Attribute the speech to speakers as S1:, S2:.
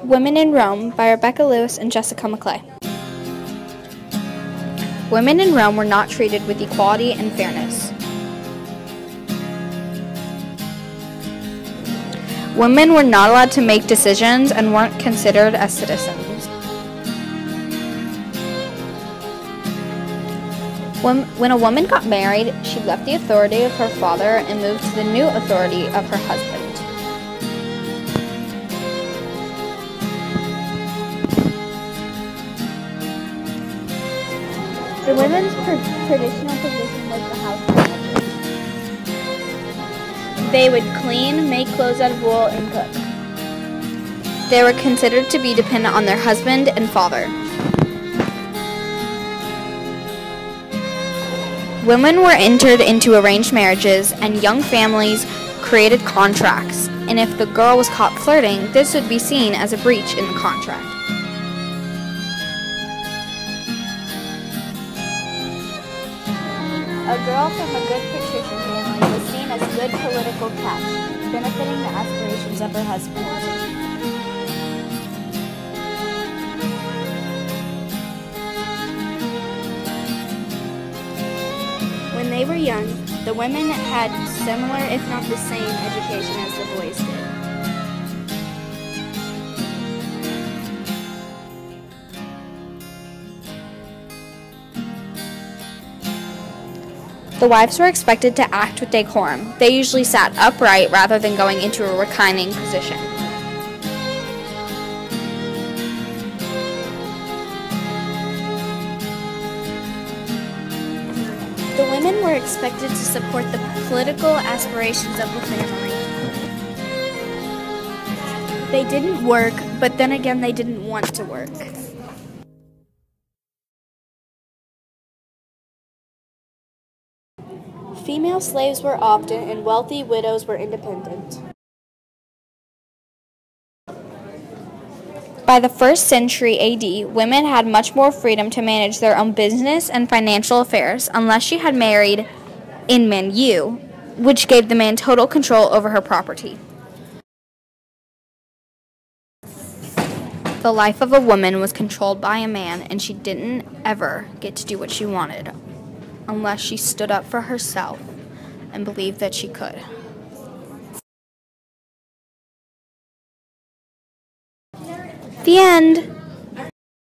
S1: Women in Rome by Rebekah Lewis and Jessica McClay. Women in Rome were not treated with equality and fairness. Women were not allowed to make decisions and weren't considered as citizens. When a woman got married, she left the authority of her father and moved to the new authority of her husband. The women's traditional position was the house manager. They would clean, make clothes out of wool, and cook. They were considered to be dependent on their husband and father. Women were entered into arranged marriages, and young families created contracts, and if the girl was caught flirting, this would be seen as a breach in the contract. A girl from a good patrician family was seen as a good political catch, benefiting the aspirations of her husband. When they were young, the women had similar, if not the same, education as the boys did. The wives were expected to act with decorum. They usually sat upright rather than going into a reclining position. The women were expected to support the political aspirations of the family. They didn't work, but then again they didn't want to work. Female slaves were often, and wealthy widows were independent. By the 1st century AD, women had much more freedom to manage their own business and financial affairs unless she had married in menu, which gave the man total control over her property. The life of a woman was controlled by a man, and she didn't ever get to do what she wanted unless she stood up for herself and believed that she could. The end.